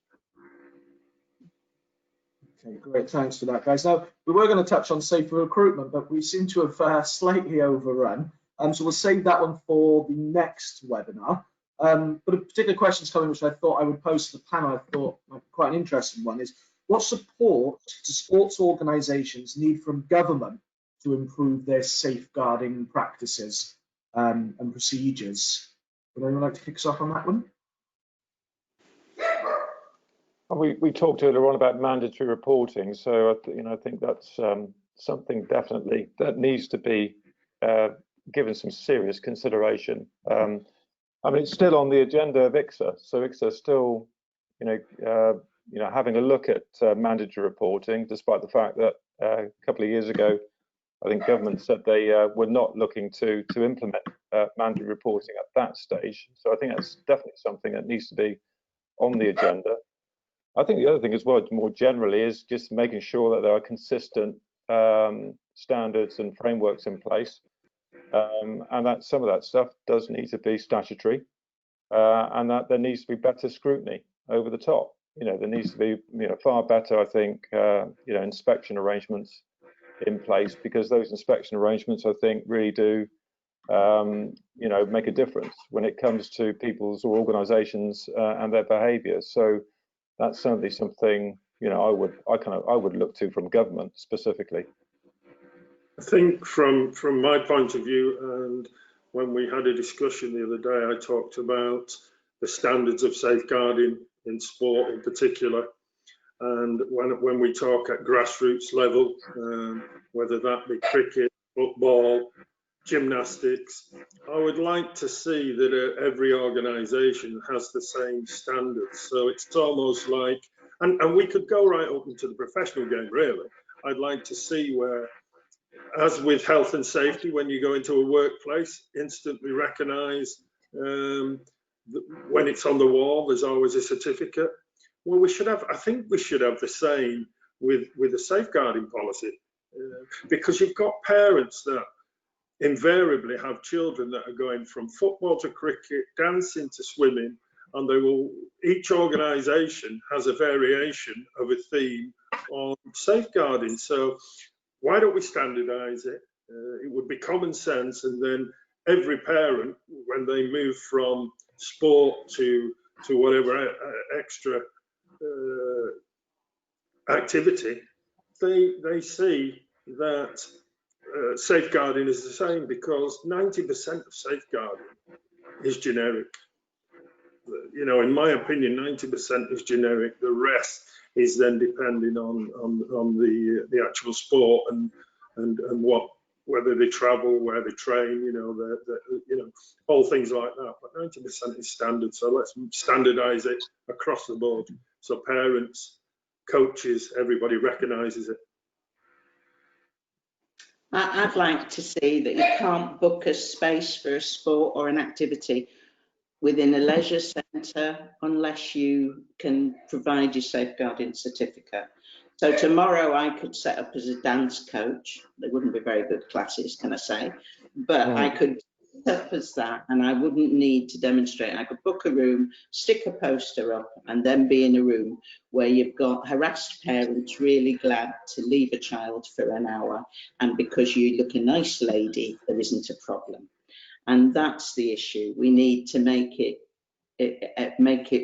Okay, great, thanks for that, guys. Now, we were going to touch on safer recruitment, but we seem to have slightly overrun. So we'll save that one for the next webinar. But a particular question's coming, which I thought I would pose to the panel. I thought might be quite an interesting one, is what support do sports organisations need from government to improve their safeguarding practices and procedures? Would anyone like to kick us off on that one? We talked earlier on about mandatory reporting, so I think that's something definitely that needs to be given some serious consideration. I mean, it's still on the agenda of ICSA, so ICSA is still, having a look at mandatory reporting, despite the fact that a couple of years ago, I think government said they were not looking to implement mandatory reporting at that stage. So I think that's definitely something that needs to be on the agenda. I think the other thing as well, more generally, is just making sure that there are consistent standards and frameworks in place, and that some of that stuff does need to be statutory, and that there needs to be better scrutiny over the top. There needs to be far better, I think, inspection arrangements in place, because those inspection arrangements, I think, really do make a difference when it comes to people's or organisations and their behaviour. So that's certainly something I would look to from government specifically. I think from my point of view, and when we had a discussion the other day, I talked about the standards of safeguarding in sport in particular, and when we talk at grassroots level, whether that be cricket, football, gymnastics, I would like to see that every organisation has the same standards. So it's almost like, and we could go right up into the professional game, really. I'd like to see where, as with health and safety, when you go into a workplace, instantly recognise when it's on the wall, there's always a certificate. Well, we should have, I think we should have the same with a safeguarding policy, because you've got parents that invariably have children that are going from football to cricket, dancing to swimming, and they will, each organisation has a variation of a theme on safeguarding. So why don't we standardise it? It would be common sense, and then every parent, when they move from sport to whatever extra activity, they see that safeguarding is the same, because 90% of safeguarding is generic. You know, in my opinion, 90% is generic. The rest is then depending on the actual sport and what, whether they travel, where they train, you know, all things like that. But 90% is standard. So let's standardise it across the board, so parents, coaches, everybody recognises it. I'd like to see that you can't book a space for a sport or an activity within a leisure centre unless you can provide your safeguarding certificate. So tomorrow I could set up as a dance coach. They wouldn't be very good classes, can I say, but I could set up as that, and I wouldn't need to demonstrate. I could book a room, stick a poster up, and then be in a room where you've got harassed parents really glad to leave a child for an hour, and because you look a nice lady, there isn't a problem. And that's the issue. We need to make it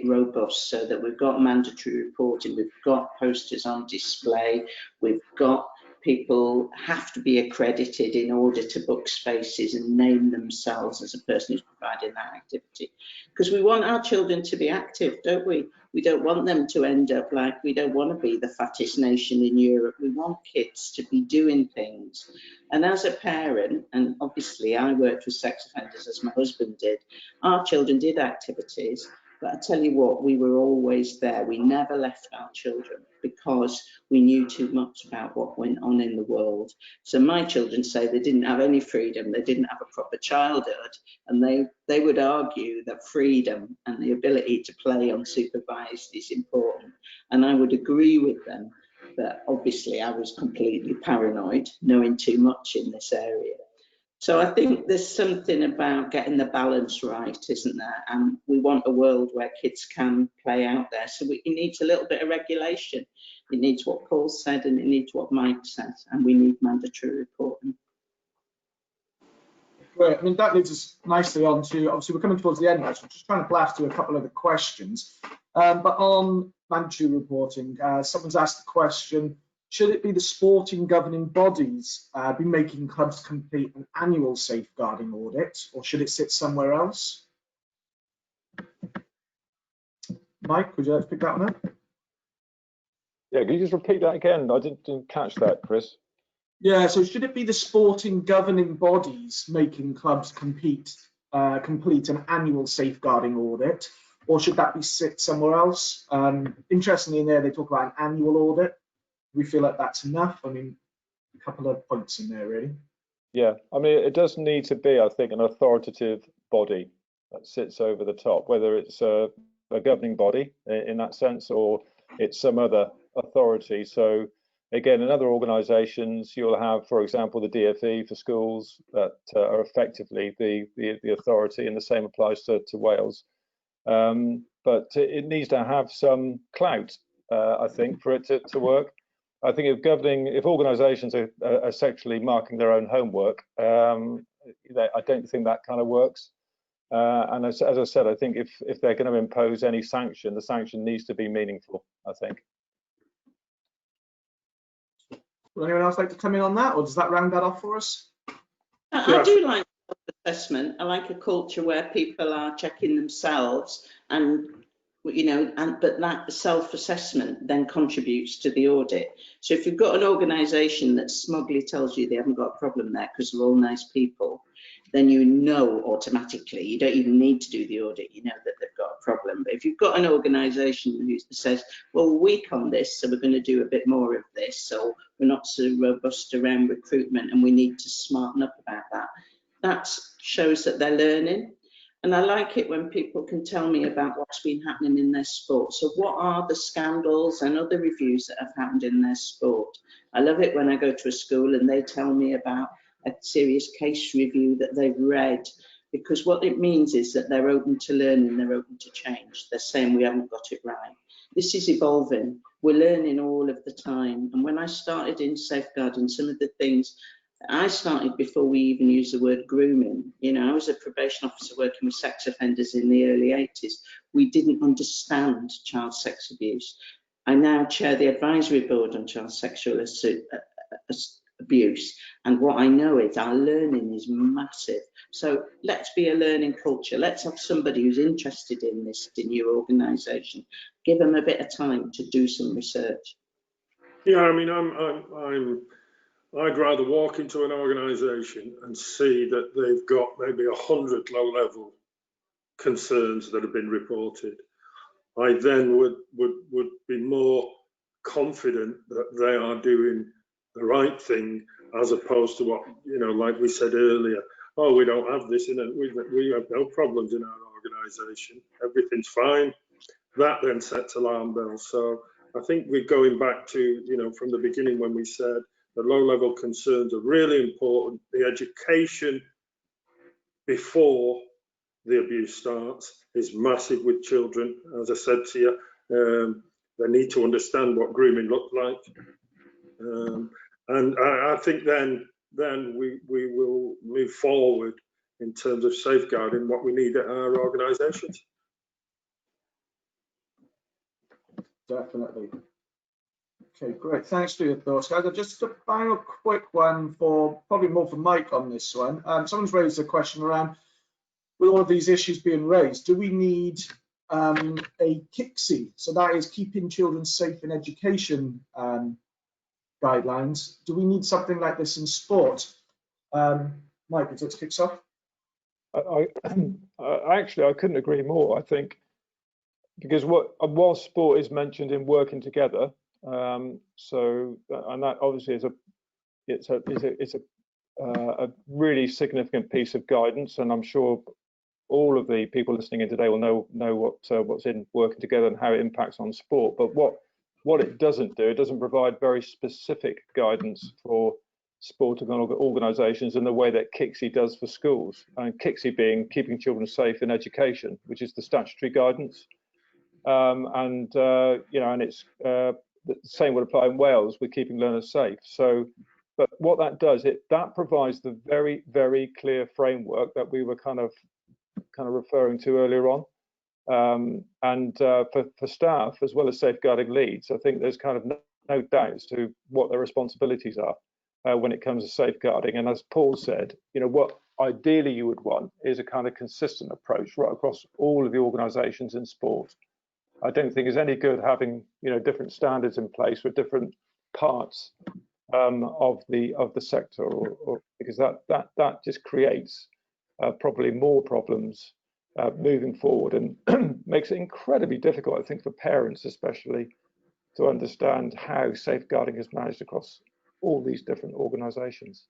robust, so that we've got mandatory reporting, we've got posters on display, we've got people have to be accredited in order to book spaces and name themselves as a person who's providing that activity. Because we want our children to be active, don't we? We don't want them to end up like, we don't want to be the fattest nation in Europe. We want kids to be doing things. And as a parent, and obviously I worked with sex offenders as my husband did, our children did activities, but I tell you what, we were always there. We never left our children because we knew too much about what went on in the world. So my children say they didn't have any freedom, they didn't have a proper childhood, and they would argue that freedom and the ability to play unsupervised is important. And I would agree with them, but obviously I was completely paranoid, knowing too much in this area. So I think there's something about getting the balance right, isn't there? And we want a world where kids can play out there. So it needs a little bit of regulation. It needs what Paul said, and it needs what Mike said, and we need mandatory reporting. Great. I mean, that leads us nicely on to, obviously we're coming towards the end now, so I'm just trying to blast through a couple of the questions. But on mandatory reporting, someone's asked the question, should it be the sporting governing bodies be making clubs complete an annual safeguarding audit, or should it sit somewhere else? Mike, would you like to pick that one up? Yeah, can you just repeat that again? I didn't catch that, Chris. Yeah, so should it be the sporting governing bodies making clubs complete an annual safeguarding audit, or should that be sit somewhere else? Interestingly, in there they talk about an annual audit. We feel like that's enough. I mean, a couple of points in there, really. Yeah, I mean, it does need to be, I think, an authoritative body that sits over the top, whether it's a governing body in that sense, or it's some other authority. So again, in other organisations, you'll have, for example, the DfE for schools that are effectively the authority, and the same applies to Wales. But it needs to have some clout, I think, for it to work. I think if organisations are sexually marking their own homework, I don't think that kind of works. And as I said, I think if they're going to impose any sanction, the sanction needs to be meaningful, I think. Would anyone else like to come in on that, or does that round that off for us? I do like self-assessment. I like a culture where people are checking themselves, and but that self-assessment then contributes to the audit. So if you've got an organisation that smugly tells you they haven't got a problem there because they're all nice people, then you know automatically, you don't even need to do the audit, you know that they've got a problem. But if you've got an organisation who says, well, we're weak on this, so we're going to do a bit more of this, so we're not so robust around recruitment and we need to smarten up about that, that shows that they're learning. And I like it when people can tell me about what's been happening in their sport. So what are the scandals and other reviews that have happened in their sport? I love it when I go to a school and they tell me about a serious case review that they've read, because what it means is that they're open to learning, they're open to change. They're saying we haven't got it right. This is evolving. We're learning all of the time. And when I started in safeguarding, some of the things I started before we even used the word grooming. You know, I was a probation officer working with sex offenders in the early 80s. We didn't understand child sex abuse. I now chair the advisory board on child sexual abuse. And what I know is our learning is massive. So let's be a learning culture. Let's have somebody who's interested in this in your organisation. Give them a bit of time to do some research. Yeah, I mean, I'd rather walk into an organisation and see that they've got maybe 100 low-level concerns that have been reported. I then would be more confident that they are doing the right thing, as opposed to what, you know, like we said earlier, oh, we don't have this in it, we have no problems in our organisation, everything's fine. That then sets alarm bells. So I think we're going back to, you know, from the beginning when we said the low-level concerns are really important. The education before the abuse starts is massive with children. As I said to you, they need to understand what grooming looks like. And I think then we will move forward in terms of safeguarding what we need at our organisations. Definitely. Okay, great. Thanks for your thoughts, guys. Just a final quick one for probably more for Mike on this one. Someone's raised a question around, with all of these issues being raised, do we need a KICSI? So that is keeping children safe in education guidelines. Do we need something like this in sport? Mike, would you like to kick us off? Actually, I couldn't agree more. I think because while sport is mentioned in working together, so and that obviously is a really significant piece of guidance, and I'm sure all of the people listening in today will know what's in working together and how it impacts on sport. But what it doesn't do, it doesn't provide very specific guidance for sporting organisations in the way that KICSI does for schools, and KICSI being keeping children safe in education, which is the statutory guidance. And it's the same would apply in Wales with keeping learners safe. So, but what that does, that provides the very, very clear framework that we were kind of referring to earlier on. For staff as well as safeguarding leads, I think there's kind of no doubt as to what their responsibilities are when it comes to safeguarding. And as Paul said, you know, what ideally you would want is a kind of consistent approach right across all of the organisations in sport. I don't think it's any good having, you know, different standards in place with different parts of the sector, or because that just creates probably more problems moving forward, and makes it incredibly difficult, I think, for parents especially to understand how safeguarding is managed across all these different organisations.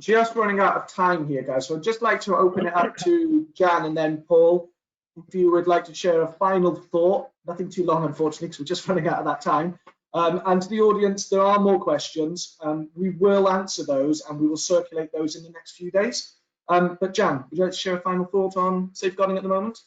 Just running out of time here, guys, so I'd just like to open it up to Jan and then Paul. If you would like to share a final thought, nothing too long, unfortunately, because we're just running out of that time. And to the audience, there are more questions. We will answer those and we will circulate those in the next few days. But Jan, would you like to share a final thought on safeguarding at the moment?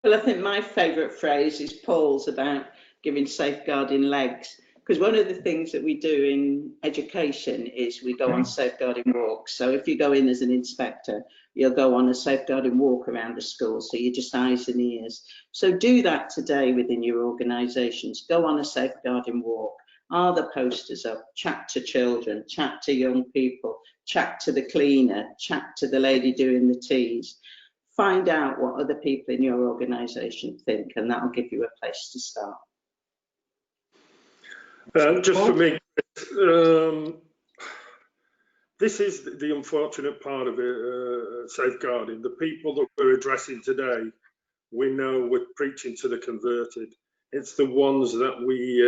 Well, I think my favourite phrase is Paul's about giving safeguarding legs. Because one of the things that we do in education is we go on safeguarding walks. So if you go in as an inspector, you'll go on a safeguarding walk around the school. So you're just eyes and ears. So do that today within your organisations. Go on a safeguarding walk. Are the posters up? Chat to children, chat to young people, chat to the cleaner, chat to the lady doing the teas. Find out what other people in your organisation think, and that'll give you a place to start. Just for me, this is the unfortunate part of safeguarding. The people that we're addressing today, we know we're preaching to the converted. It's the ones that we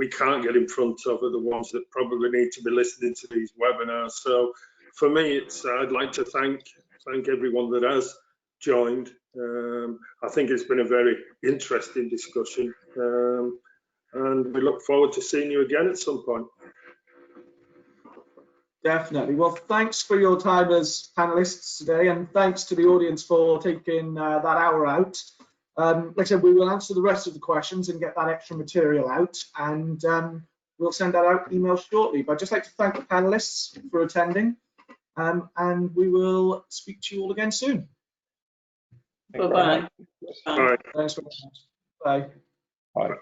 can't get in front of, are the ones that probably need to be listening to these webinars. So for me, I'd like to thank everyone that has joined. I think it's been a very interesting discussion, and we look forward to seeing you again at some point. Definitely. Well, thanks for your time as panelists today, and thanks to the audience for taking that hour out. Like I said, we will answer the rest of the questions and get that extra material out, and we'll send that out email shortly. But I'd just like to thank the panelists for attending, and we will speak to you all again soon. Bye-bye. Bye. Thanks very much. Bye. Bye.